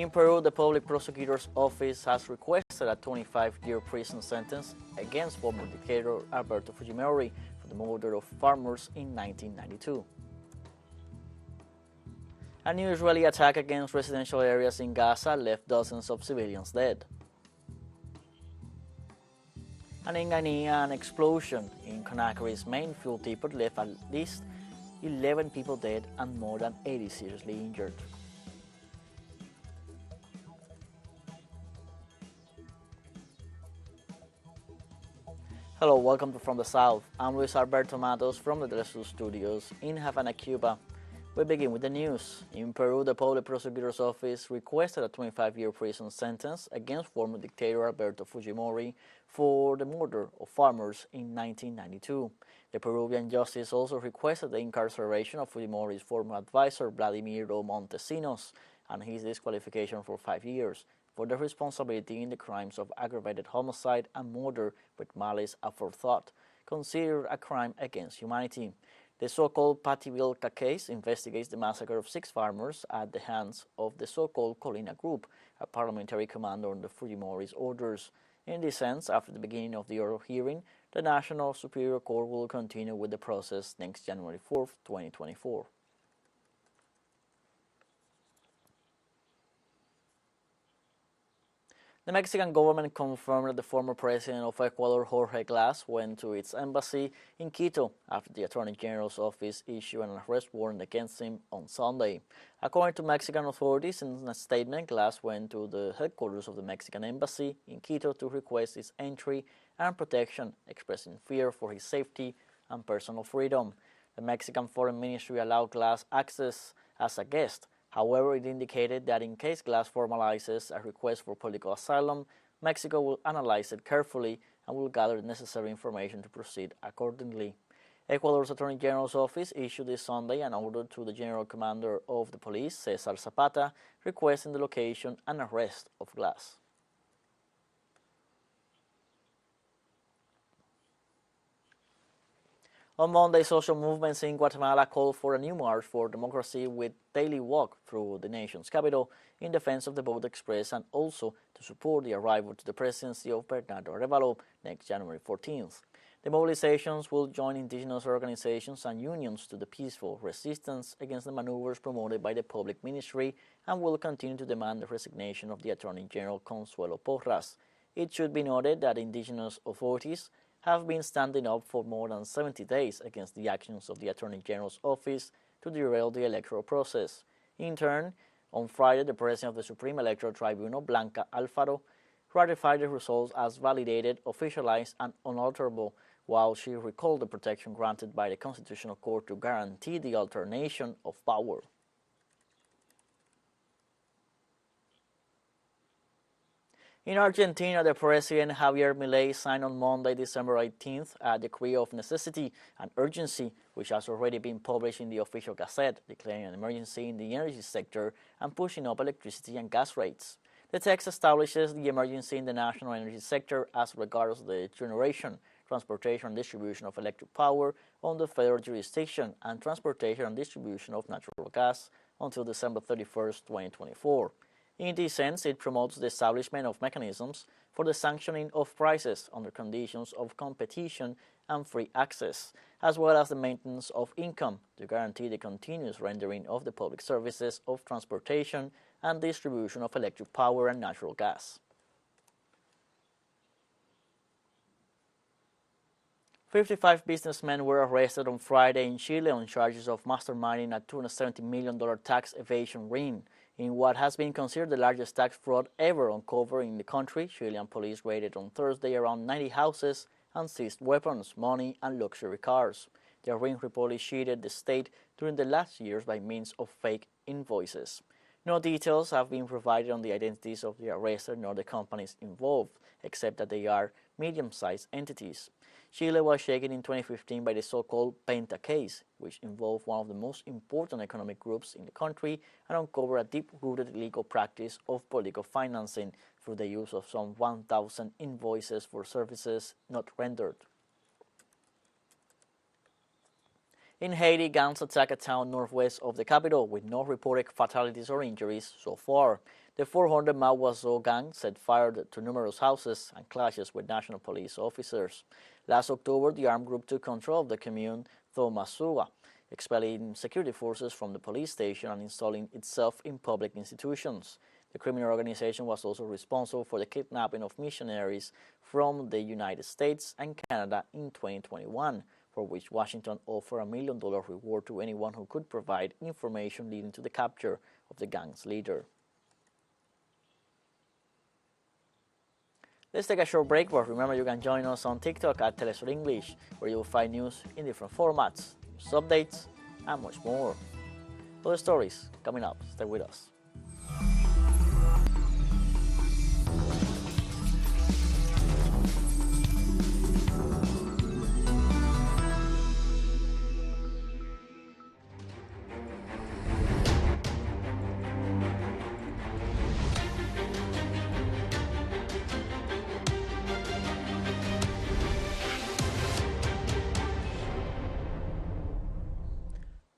In Peru, the public prosecutor's office has requested a 25-year prison sentence against former dictator Alberto Fujimori for the murder of farmers in 1992. A new Israeli attack against residential areas in Gaza left dozens of civilians dead. And in Guinea, an explosion in Conakry's main fuel depot left at least 11 people dead and more than 80 seriously injured. Hello, welcome to From the South. I'm Luis Alberto Matos from the teleSUR studios in Havana, Cuba. We begin with the news. In Peru, the public prosecutor's office requested a 25-year prison sentence against former dictator Alberto Fujimori for the murder of farmers in 1992. The Peruvian justice also requested the incarceration of Fujimori's former advisor Vladimiro Montesinos and his disqualification for 5 years for their responsibility in the crimes of aggravated homicide and murder with malice aforethought, considered a crime against humanity. The so-called Pativilca case investigates the massacre of 6 farmers at the hands of the so-called Colina Group, a parliamentary commando under Fujimori's orders. In this sense, after the beginning of the oral hearing, the National Superior Court will continue with the process next January 4, 2024. The Mexican government confirmed that the former president of Ecuador, Jorge Glass, went to its embassy in Quito after the Attorney General's office issued an arrest warrant against him on Sunday. According to Mexican authorities, in a statement, Glass went to the headquarters of the Mexican embassy in Quito to request its entry and protection, expressing fear for his safety and personal freedom. The Mexican Foreign Ministry allowed Glass access as a guest. However, it indicated that in case Glass formalizes a request for political asylum, Mexico will analyze it carefully and will gather the necessary information to proceed accordingly. Ecuador's Attorney General's office issued this Sunday an order to the General Commander of the Police, Cesar Zapata, requesting the location and arrest of Glass. On Monday, social movements in Guatemala called for a new march for democracy with daily walk through the nation's capital in defense of the vote expressed and also to support the arrival to the presidency of Bernardo Arevalo next January 14th. The mobilizations will join indigenous organizations and unions to the peaceful resistance against the maneuvers promoted by the public ministry and will continue to demand the resignation of the Attorney General Consuelo Porras. It should be noted that indigenous authorities have been standing up for more than 70 days against the actions of the Attorney General's office to derail the electoral process. In turn, on Friday, the President of the Supreme Electoral Tribunal, Blanca Alfaro, ratified the results as validated, officialized, and unalterable, while she recalled the protection granted by the Constitutional Court to guarantee the alternation of power. In Argentina, the President Javier Milei signed on Monday, December 18th, a decree of necessity and urgency, which has already been published in the official Gazette, declaring an emergency in the energy sector and pushing up electricity and gas rates. The text establishes the emergency in the national energy sector as regards the generation, transportation and distribution of electric power under federal jurisdiction and transportation and distribution of natural gas until December 31st, 2024. In this sense, it promotes the establishment of mechanisms for the sanctioning of prices under conditions of competition and free access, as well as the maintenance of income to guarantee the continuous rendering of the public services of transportation and distribution of electric power and natural gas. 55 businessmen were arrested on Friday in Chile on charges of masterminding a $270 million tax evasion ring. In what has been considered the largest tax fraud ever uncovered in the country, Chilean police raided on Thursday around 90 houses and seized weapons, money, and luxury cars. The ring reportedly cheated the state during the last years by means of fake invoices. No details have been provided on the identities of the arrested nor the companies involved, except that they are medium-sized entities. Chile was shaken in 2015 by the so-called Penta case, which involved one of the most important economic groups in the country and uncovered a deep-rooted illegal practice of political financing through the use of some 1,000 invoices for services not rendered. In Haiti, gangs attacked a town northwest of the capital with no reported fatalities or injuries so far. The 400 Mawazo gang set fire to numerous houses and clashes with national police officers. Last October, the armed group took control of the commune Thomasua, expelling security forces from the police station and installing itself in public institutions. The criminal organization was also responsible for the kidnapping of missionaries from the United States and Canada in 2021, for which Washington offered a $1 million reward to anyone who could provide information leading to the capture of the gang's leader. Let's take a short break, but remember you can join us on TikTok at teleSUR English, where you'll find news in different formats, news updates, and much more. Other stories coming up. Stay with us.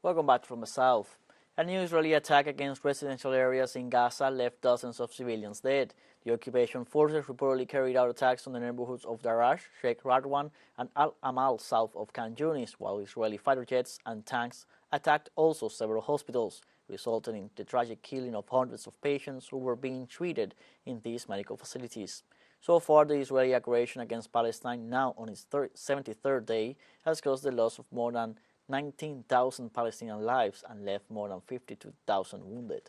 Welcome back from the south. A new Israeli attack against residential areas in Gaza left dozens of civilians dead. The occupation forces reportedly carried out attacks on the neighborhoods of Darash, Sheikh Radwan, and Al Amal south of Khan Yunis, while Israeli fighter jets and tanks attacked also several hospitals, resulting in the tragic killing of hundreds of patients who were being treated in these medical facilities. So far, the Israeli aggression against Palestine, now on its 73rd day, has caused the loss of more than 19,000 Palestinian lives and left more than 52,000 wounded.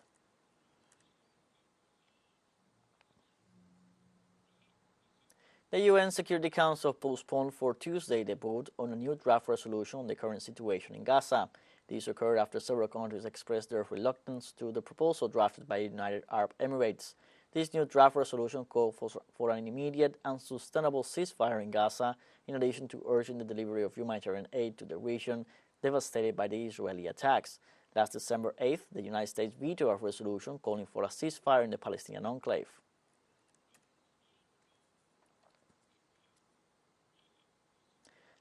The UN Security Council postponed for Tuesday the vote on a new draft resolution on the current situation in Gaza. This occurred after several countries expressed their reluctance to the proposal drafted by the United Arab Emirates. This new draft resolution called for an immediate and sustainable ceasefire in Gaza, in addition to urging the delivery of humanitarian aid to the region devastated by the Israeli attacks. Last December 8th, the United States vetoed a resolution calling for a ceasefire in the Palestinian enclave.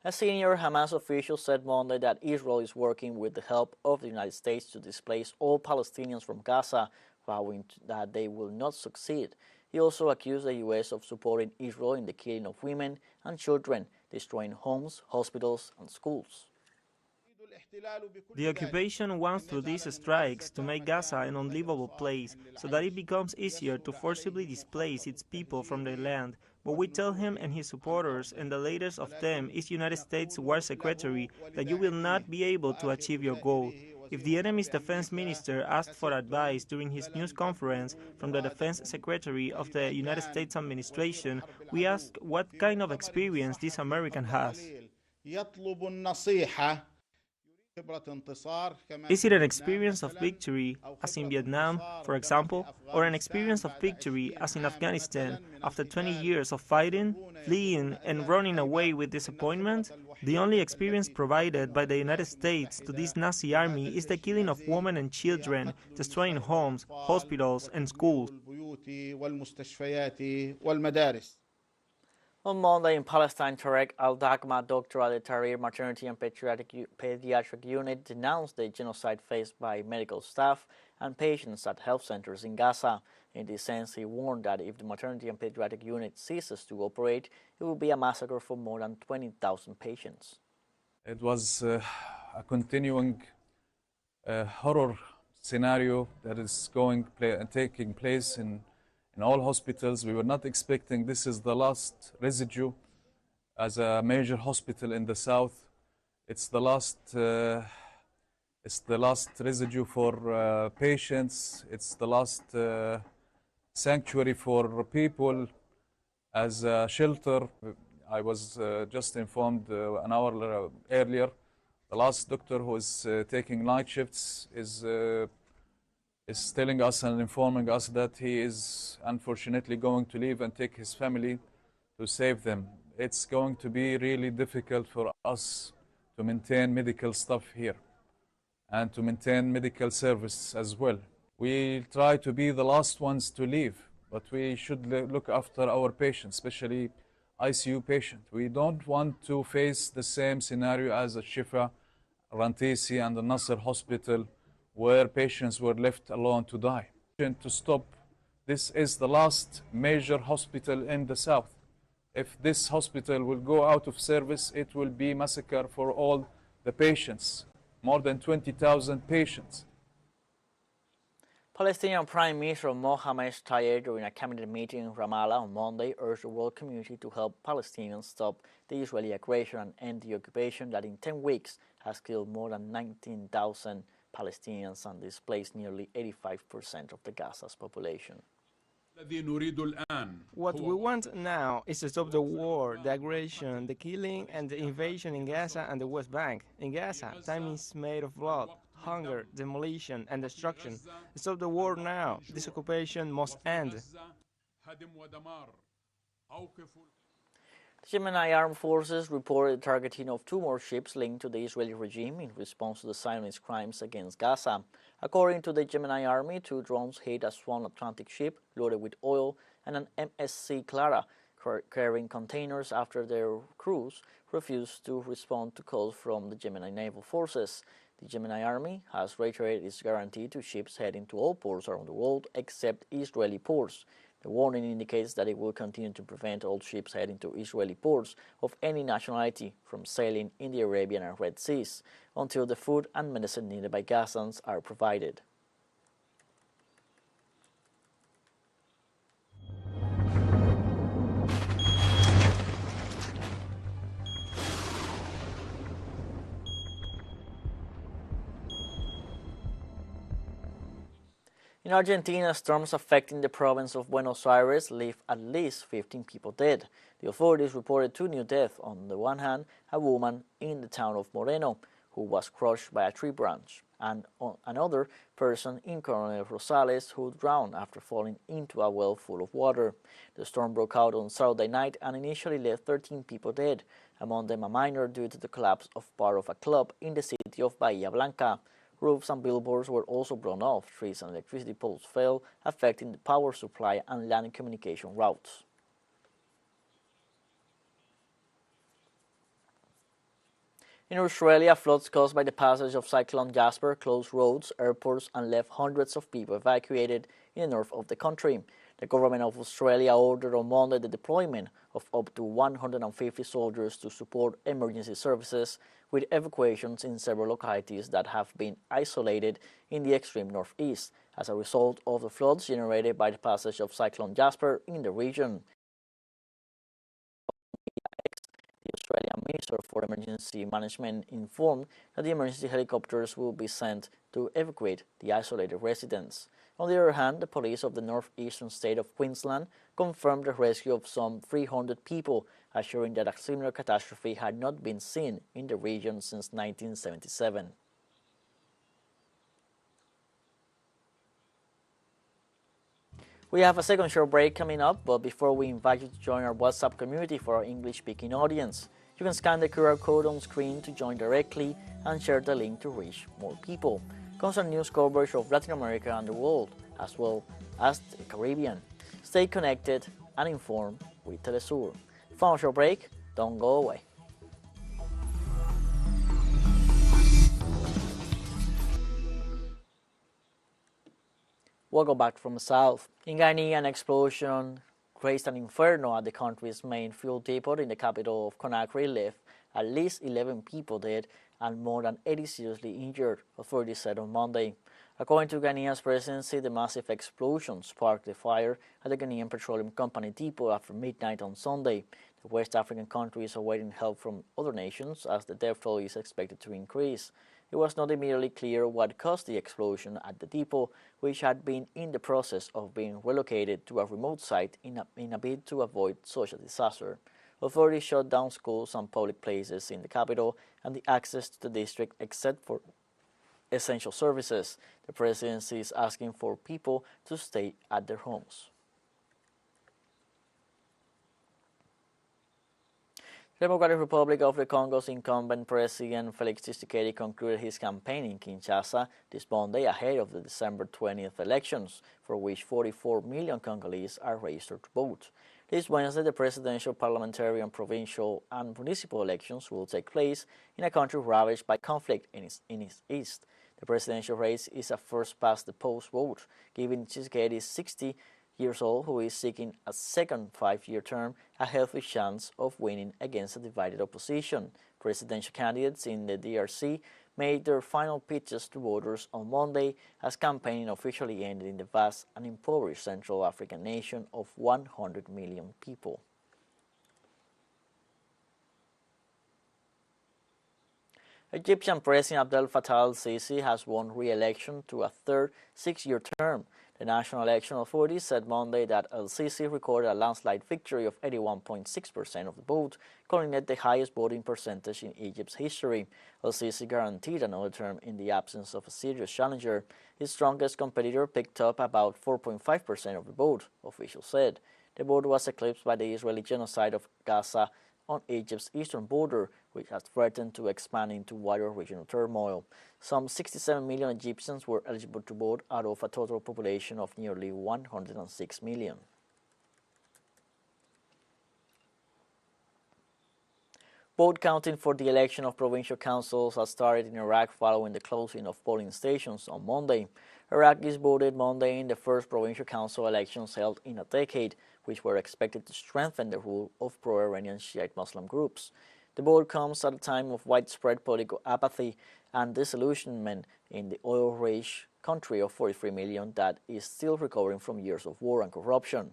A senior Hamas official said Monday that Israel is working with the help of the United States to displace all Palestinians from Gaza, vowing that they will not succeed. He also accused the U.S. of supporting Israel in the killing of women and children, destroying homes, hospitals, and schools. The occupation wants through these strikes to make Gaza an unlivable place so that it becomes easier to forcibly displace its people from their land. But we tell him and his supporters, and the latest of them is United States War Secretary, that you will not be able to achieve your goal. If the enemy's defense minister asked for advice during his news conference from the defense secretary of the United States administration, we asked what kind of experience this American has. Is it an experience of victory, as in Vietnam, for example, or an experience of victory, as in Afghanistan, after 20 years of fighting, fleeing, and running away with disappointment? The only experience provided by the United States to this Nazi army is the killing of women and children, destroying homes, hospitals, and schools. On Monday in Palestine, Tarek Al-Dagma, doctor at the Tahrir Maternity and Pediatric Unit, denounced the genocide faced by medical staff and patients at health centers in Gaza. In this sense, he warned that if the Maternity and Pediatric Unit ceases to operate, it will be a massacre for more than 20,000 patients. It was a continuing horror scenario that is taking place in all hospitals. We were not expecting this is the last residue as a major hospital in the south. It's the last residue for patients. It's the last sanctuary for people as a shelter. I was just informed an hour earlier. The last doctor who is taking night shifts is telling us and informing us that he is unfortunately going to leave and take his family to save them. It's going to be really difficult for us to maintain medical staff here and to maintain medical service as well. We try to be the last ones to leave, but we should look after our patients, especially ICU patients. We don't want to face the same scenario as at Shifa, Rantisi, and the Nasser Hospital, where patients were left alone to die. To stop This is the last major hospital in the south. If this hospital will go out of service, it will be massacre for all the patients, more than 20,000 patients. Palestinian Prime Minister Mohammed Tayeb, during a cabinet meeting in Ramallah on Monday, urged the world community to help Palestinians stop the Israeli aggression and end the occupation that in 10 weeks has killed more than 19,000 Palestinians and displaced nearly 85% of the Gaza's population. What we want now is to stop the war, the aggression, the killing and the invasion in Gaza and the West Bank. In Gaza, time is made of blood, hunger, demolition and destruction. Stop the war now. This occupation must end. The Yemeni armed forces reported the targeting of 2 more ships linked to the Israeli regime in response to the Zionist crimes against Gaza. According to the Yemeni army, 2 drones hit a Swan Atlantic ship loaded with oil and an MSC Clara carrying containers after their crews refused to respond to calls from the Yemeni naval forces. The Yemeni army has reiterated its guarantee to ships heading to all ports around the world except Israeli ports. The warning indicates that it will continue to prevent all ships heading to Israeli ports of any nationality from sailing in the Arabian and Red Seas until the food and medicine needed by Gazans are provided. In Argentina, storms affecting the province of Buenos Aires left at least 15 people dead. The authorities reported 2 new deaths. On the one hand, a woman in the town of Moreno who was crushed by a tree branch, and another person in Coronel Rosales who drowned after falling into a well full of water. The storm broke out on Saturday night and initially left 13 people dead, among them a minor due to the collapse of part of a club in the city of Bahia Blanca. Roofs and billboards were also blown off. Trees and electricity poles fell, affecting the power supply and land communication routes. In Australia, floods caused by the passage of Cyclone Jasper closed roads, airports, and left hundreds of people evacuated in the north of the country. The government of Australia ordered on Monday the deployment of up to 150 soldiers to support emergency services, with evacuations in several localities that have been isolated in the extreme northeast as a result of the floods generated by the passage of Cyclone Jasper in the region. The Australian Minister for Emergency Management informed that the emergency helicopters will be sent to evacuate the isolated residents. On the other hand, the police of the northeastern state of Queensland confirmed the rescue of some 300 people, assuring that a similar catastrophe had not been seen in the region since 1977. We have a second short break coming up, but before we invite you to join our WhatsApp community for our English-speaking audience. You can scan the QR code on screen to join directly and share the link to reach more people. Constant news coverage of Latin America and the world, as well as the Caribbean. Stay connected and informed with teleSUR. Final short break, don't go away. Welcome back from the south. In Guinea, an explosion raised an inferno at the country's main fuel depot in the capital of Conakry left at least 11 people dead and more than 80 seriously injured, authorities said on Monday. According to Ghanaia's presidency, the massive explosion sparked the fire at the Ghanaian Petroleum Company depot after midnight on Sunday. The West African country is awaiting help from other nations as the death toll is expected to increase. It was not immediately clear what caused the explosion at the depot, which had been in the process of being relocated to a remote site in a bid to avoid social disaster. Authorities shut down schools and public places in the capital and the access to the district except for essential services. The presidency is asking for people to stay at their homes. The Democratic Republic of the Congo's incumbent President Felix Tshisekedi concluded his campaign in Kinshasa this Monday ahead of the December 20th elections, for which 44 million Congolese are registered to vote. This Wednesday, the presidential, parliamentary, and provincial and municipal elections will take place in a country ravaged by conflict in its east. The presidential race is a first-past-the-post vote, giving Tshisekedi years old, who is seeking a second five-year term, a healthy chance of winning against a divided opposition. Presidential candidates in the DRC made their final pitches to voters on Monday as campaigning officially ended in the vast and impoverished Central African nation of 100 million people. Egyptian President Abdel Fattah al-Sisi has won re-election to a third six-year term. The National Election Authority said Monday that al-Sisi recorded a landslide victory of 81.6% of the vote, calling it the highest voting percentage in Egypt's history. Al-Sisi guaranteed another term in the absence of a serious challenger. His strongest competitor picked up about 4.5% of the vote, officials said. The vote was eclipsed by the Israeli genocide of Gaza on Egypt's eastern border, which has threatened to expand into wider regional turmoil. Some 67 million Egyptians were eligible to vote out of a total population of nearly 106 million. Vote counting for the election of provincial councils has started in Iraq following the closing of polling stations on Monday. Iraqis voted Monday in the first provincial council elections held in a decade, which were expected to strengthen the rule of pro-Iranian Shiite Muslim groups. The vote comes at a time of widespread political apathy and disillusionment in the oil-rich country of 43 million that is still recovering from years of war and corruption.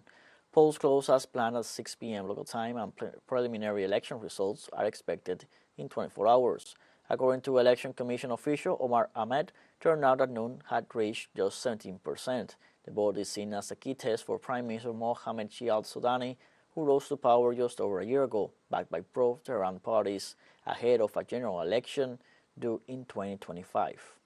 Polls close as planned at 6 p.m. local time, and preliminary election results are expected in 24 hours. According to Election Commission official Omar Ahmed, turnout at noon had reached just 17%. The vote is seen as a key test for Prime Minister Mohammed Shia al-Sudani, who rose to power just over a year ago, backed by pro-Tehran parties, ahead of a general election due in 2025.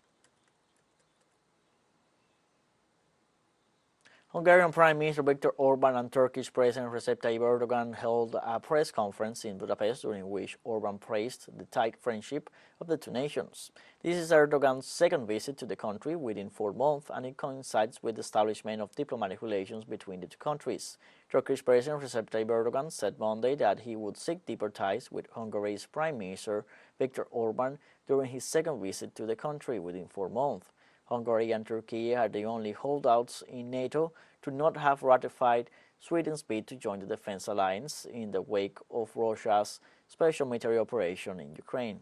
Hungarian Prime Minister Viktor Orban and Turkish President Recep Tayyip Erdogan held a press conference in Budapest during which Orban praised the tight friendship of the two nations. This is Erdogan's second visit to the country within 4 months, and it coincides with the establishment of diplomatic relations between the two countries. Turkish President Recep Tayyip Erdogan said Monday that he would seek deeper ties with Hungary's Prime Minister Viktor Orban during his second visit to the country within 4 months. Hungary and Turkey are the only holdouts in NATO to not have ratified Sweden's bid to join the defense alliance in the wake of Russia's special military operation in Ukraine.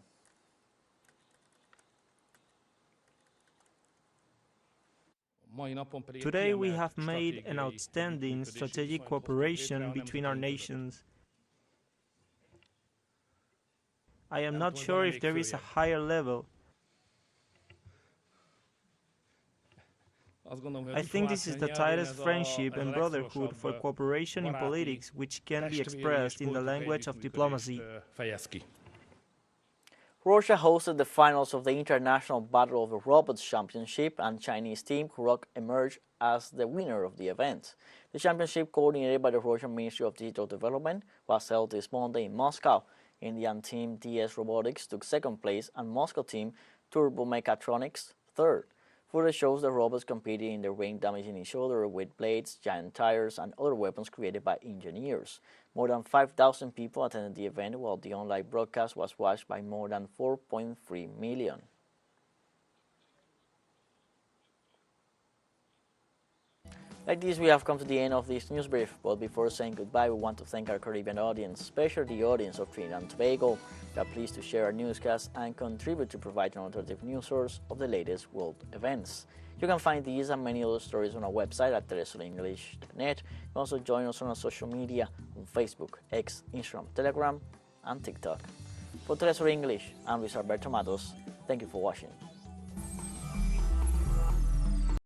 Today we have made an outstanding strategic cooperation between our nations. I am not sure if there is a higher level. I think this is the tightest friendship and brotherhood for cooperation in politics which can be expressed in the language of diplomacy. Russia hosted the finals of the International Battle of the Robots Championship, and Chinese team Kurok emerged as the winner of the event. The championship, coordinated by the Russian Ministry of Digital Development, was held this Monday in Moscow. Indian team DS Robotics took second place and Moscow team Turbo Mechatronics third. Footage shows the robots competing in the ring, damaging each other with blades, giant tires, and other weapons created by engineers. More than 5,000 people attended the event, while the online broadcast was watched by more than 4.3 million. Like this, we have come to the end of this news brief, but before saying goodbye, we want to thank our Caribbean audience, especially the audience of Trinidad and Tobago. We are pleased to share our newscast and contribute to provide an alternative news source of the latest world events. You can find these and many other stories on our website at telesurenglish.net. You can also join us on our social media on Facebook, X, Instagram, Telegram, and TikTok. For Telesur English, I'm Luis Alberto Matos. Thank you for watching.